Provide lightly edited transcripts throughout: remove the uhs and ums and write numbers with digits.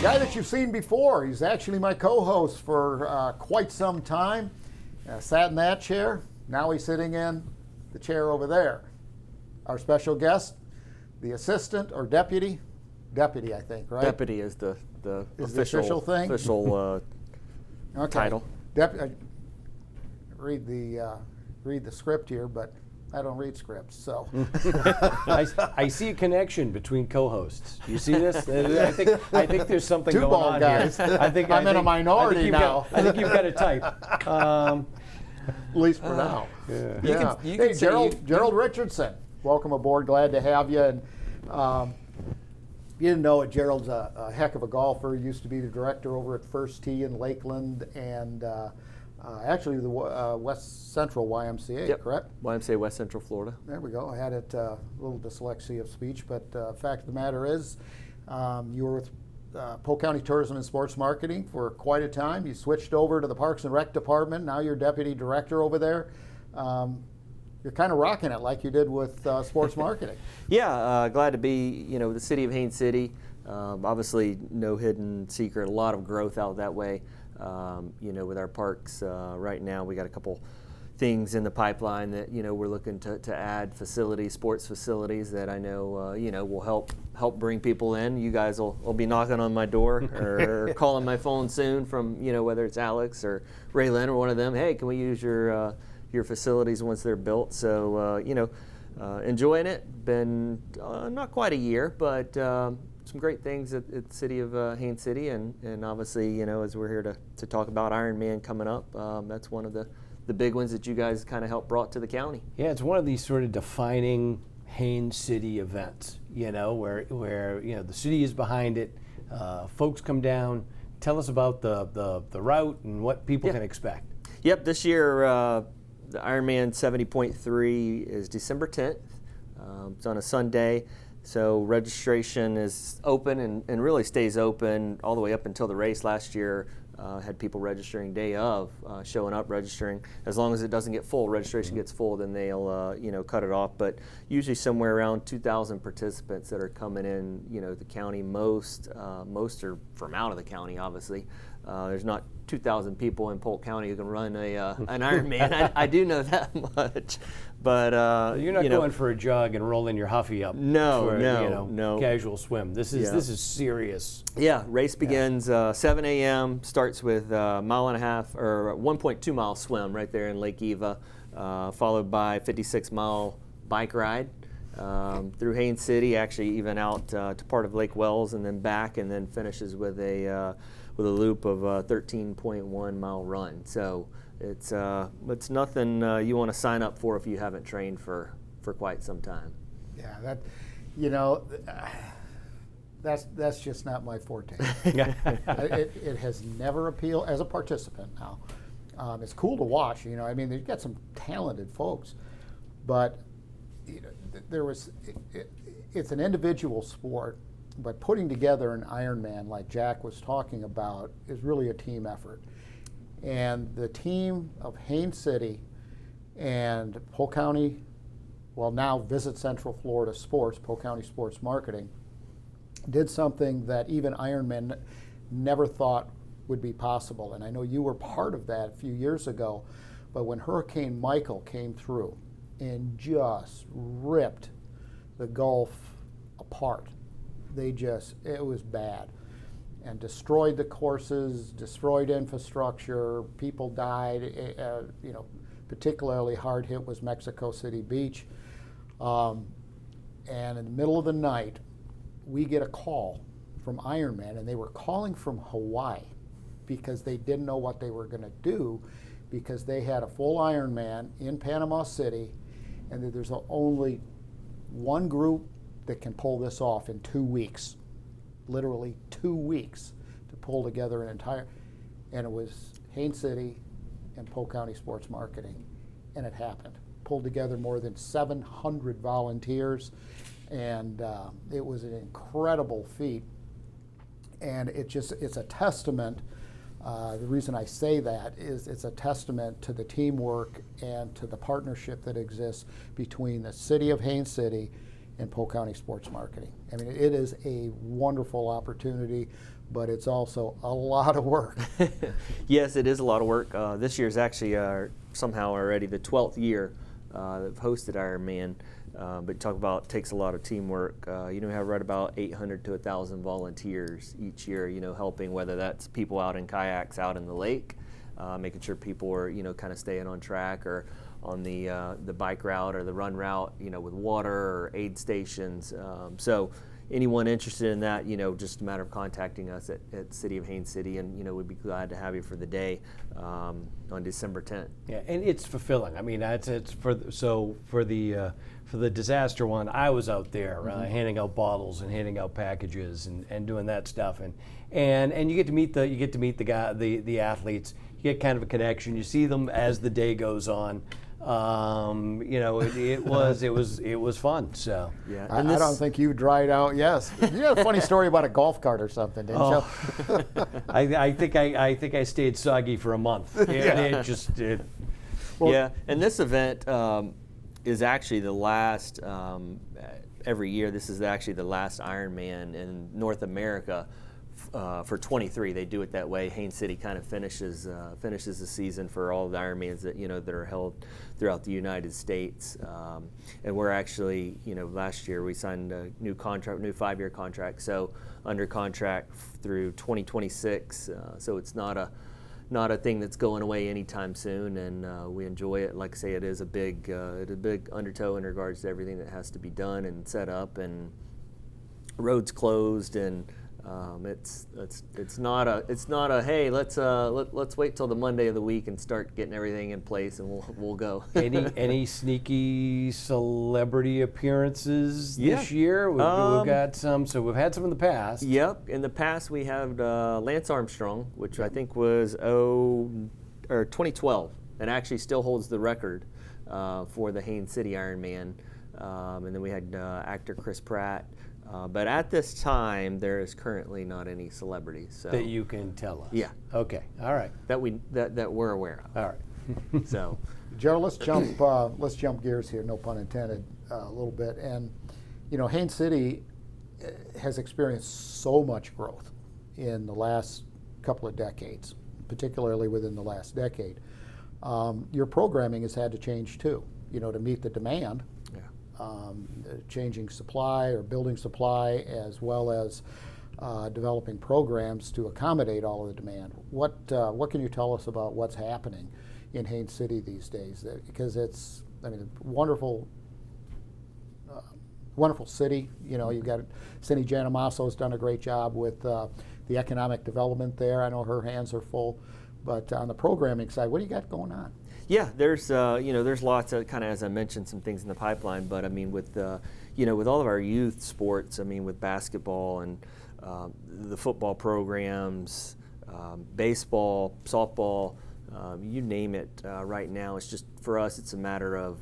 Guy that you've seen before. He's actually my co-host for quite some time. Sat in that chair. Now he's sitting in the chair over there. Our special guest, the assistant or deputy, I think, right? Deputy is the official thing. Official okay. Title. Read the script here, but I don't read scripts, so. I see a connection between co-hosts. You see this? I think there's something going bald on guys. here. I'm in a minority now. I think you've got a type. At least for now. Yeah. Hey, Gerald Richardson, welcome aboard. Glad to have you. And you didn't know it, Gerald's a heck of a golfer. He used to be the director over at First Tee in Lakeland, and actually the West Central YMCA, Yep. correct? YMCA West Central Florida. There we go. I had it a little dyslexia of speech, but fact of the matter is, you were with Polk County Tourism and Sports Marketing for quite a time. You switched over to the Parks and Rec Department. Now you're deputy director over there. You're kind of rocking it like you did with sports marketing. Yeah, glad to be, the city of Haines City. Obviously, no hidden secret, a lot of growth out that way. With our parks right now, we got a couple things in the pipeline that we're looking to add facilities, sports facilities that I know will help bring people in. You guys will be knocking on my door or calling my phone soon from whether it's Alex or Raylan or one of them. Hey, can we use your facilities once they're built? So enjoying it. Been not quite a year, but some great things at the city of Haines City, and obviously, as we're here to talk about Ironman coming up, that's one of the big ones that you guys kind of helped brought to the county. Yeah, it's one of these sort of defining Haines City events, where the city is behind it. Folks come down. Tell us about the route and what people can expect. Yep, this year the Ironman 70.3 is December 10th. It's on a Sunday. So registration is open and really stays open all the way up until the race. Last year had people registering day of, showing up, registering. As long as it doesn't get full, registration gets full, then they'll cut it off. But usually somewhere around 2,000 participants that are coming in, the county. Most are from out of the county, obviously. There's not 2,000 people in Polk County who can run an Ironman. I do know that much. But you're not going for a jog and rolling your Huffy up. No. Casual swim. This is serious. Yeah, race begins 7 a.m. Starts with a mile and a half or 1.2 mile swim right there in Lake Eva, followed by 56-mile bike ride through Haines City, actually even out to part of Lake Wells and then back, and then finishes with a loop of a 13.1 mile run. So it's nothing you want to sign up for if you haven't trained for quite some time. Yeah, that's just not my forte. It has never appealed as a participant now. It's cool to watch, they've got some talented folks, but it's an individual sport, but putting together an Ironman like Jack was talking about is really a team effort. And the team of Haines City and Polk County, now Visit Central Florida Sports, Polk County Sports Marketing, did something that even Ironman never thought would be possible. And I know you were part of that a few years ago, but when Hurricane Michael came through and just ripped the Gulf apart, it was bad, and destroyed the courses, destroyed infrastructure, people died. Particularly hard hit was Mexico City Beach. And in the middle of the night, we get a call from Ironman, and they were calling from Hawaii because they didn't know what they were going to do, because they had a full Ironman in Panama City, and that there's only one group that can pull this off in 2 weeks, literally 2 weeks, to pull together an entire, and it was Haines City and Polk County Sports Marketing, and it happened. Pulled together more than 700 volunteers, and it was an incredible feat. And it's a testament. The reason I say that is it's a testament to the teamwork and to the partnership that exists between the city of Haines City in Polk County sports marketing. I mean, it is a wonderful opportunity, but it's also a lot of work. Yes, it is a lot of work. This year is actually somehow already the 12th year that I've hosted Ironman. But talk about takes a lot of teamwork. We have right about 800 to 1,000 volunteers each year, helping, whether that's people out in kayaks out in the lake, making sure people are, kind of staying on track, or on the bike route or the run route, with water or aid stations. So anyone interested in that, just a matter of contacting us at City of Haines City, and we'd be glad to have you for the day on December 10th. Yeah, and it's fulfilling. I mean, it's for the disaster one. I was out there handing out bottles and handing out packages and doing that stuff, and you get to meet the athletes. You get kind of a connection. You see them as the day goes on. It was fun. So yeah, I don't think you dried out. Yes, you had a funny story about a golf cart or something, didn't you? I think I stayed soggy for a month. Yeah, and this event is actually the last. Every year, this is actually the last Ironman in North America. For 23, they do it that way. Haines City kind of finishes the season for all the Ironmans that are held throughout the United States. And we're actually, last year we signed a new 5-year contract. So under contract through 2026. So it's not a thing that's going away anytime soon, and we enjoy it. Like I say, it is a big undertow in regards to everything that has to be done and set up, and roads closed, and it's not a hey, let's wait till the Monday of the week and start getting everything in place, and we'll go. Any sneaky celebrity appearances this year? We've got some. So we've had some in the past. Yep, in the past we had Lance Armstrong, which I think was 2012, and actually still holds the record for the Haines City Ironman. And then we had actor Chris Pratt. But at this time, there is currently not any celebrities. So. That you can tell us. Yeah. Okay. All right. That we're aware of. All right. So, Gerald, let's jump gears here, no pun intended, a little bit. And Haines City has experienced so much growth in the last couple of decades, particularly within the last decade. Your programming has had to change too, to meet the demand. Changing supply or building supply, as well as developing programs to accommodate all of the demand. What can you tell us about what's happening in Haines City these days? Because it's, a wonderful city. You've got Cindy Janamasso's done a great job with the economic development there. I know her hands are full. But on the programming side, what do you got going on? Yeah, there's lots of, kind of, as I mentioned, some things in the pipeline. But with with all of our youth sports, with basketball and the football programs, baseball, softball, you name it. Right now, it's just, for us, it's a matter of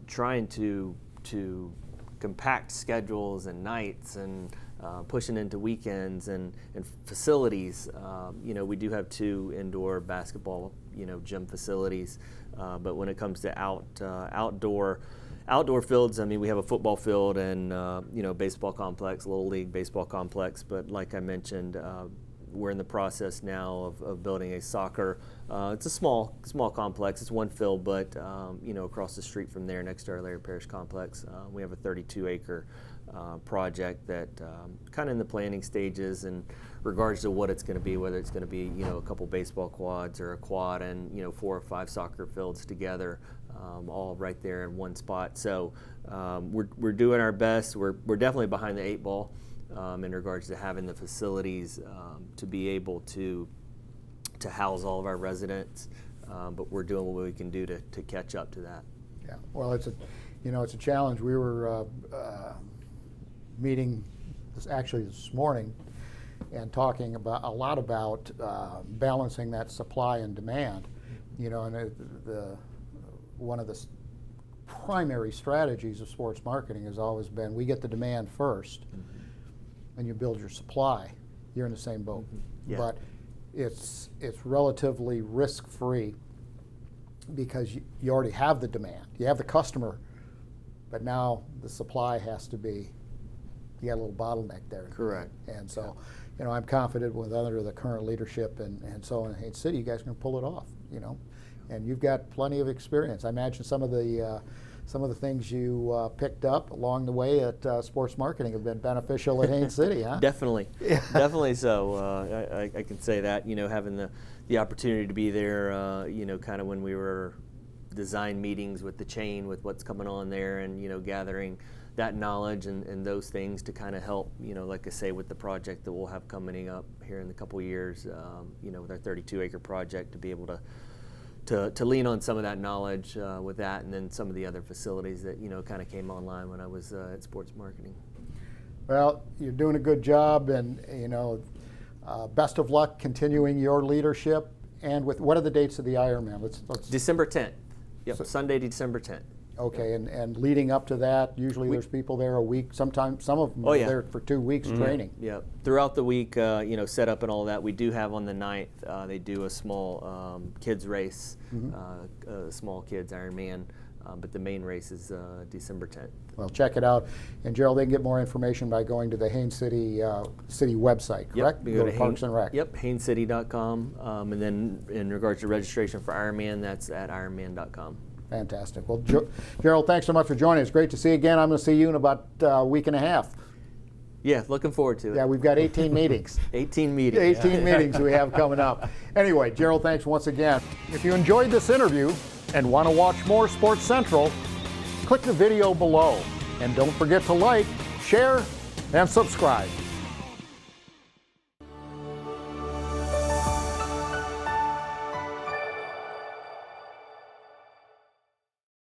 trying to compact schedules and nights and pushing into weekends and facilities. We do have 2 indoor basketball gym facilities, but when it comes to outdoor fields, we have a football field and baseball complex, Little League baseball complex. But like I mentioned, we're in the process now of building a soccer. It's a small complex. It's 1 field, but across the street from there, next to our Larry Parish complex, we have a 32-acre project that kind of in the planning stages in regards to what it's going to be, whether it's going to be a couple baseball quads or a quad and 4 or 5 soccer fields together, all right there in one spot. So we're doing our best. We're definitely behind the 8 ball in regards to having the facilities to be able to house all of our residents, but we're doing what we can do to catch up to that. Yeah, well, it's a challenge. We were meeting this morning and talking a lot about balancing that supply and demand. And one of the primary strategies of sports marketing has always been, we get the demand first, and you build your supply. You're in the same boat. Yeah. But it's relatively risk-free because you already have the demand. You have the customer but now the supply has to be, you got a little bottleneck there. Correct. And so, you know, I'm confident with under the current leadership and so in Haines City, you guys can pull it off, you know. And you've got plenty of experience. I imagine some of the things you picked up along the way at sports marketing have been beneficial at Haines City, huh? Definitely, definitely so. I can say that, you know, having the opportunity to be there, you know, kind of when we were design meetings with the chain, with what's coming on there, and, you know, gathering that knowledge and those things to kind of help, you know, like I say, with the project that we'll have coming up here in a couple of years, you know, with our 32-acre project, to be able to lean on some of that knowledge with that, and then some of the other facilities that, you know, kind of came online when I was at sports marketing. Well, you're doing a good job, and, you know, best of luck continuing your leadership. And with, what are the dates of the Ironman? Let's December 10th. Yep, So- Sunday, December 10th. Okay, and leading up to that, usually there's people there a week. Sometimes some of them Oh, are yeah. there for 2 weeks training. Yeah, throughout the week, you know, set up and all that. We do have on the 9th, they do a small kids race, small kids Ironman, but the main race is December 10th. Well, check it out. And Gerald, they can get more information by going to the Haines City website, correct? Yep, Go to Parks and Rec. Yep, HainesCity.com, and then in regards to registration for Ironman, that's at Ironman.com. Fantastic. Well, Gerald, thanks so much for joining us. Great to see you again. I'm going to see you in about a week and a half. Yeah, looking forward to it. Yeah, we've got 18 meetings. 18 meetings. 18 meetings we have coming up. Anyway, Gerald, thanks once again. If you enjoyed this interview and want to watch more Sports Central, click the video below. And don't forget to like, share, and subscribe.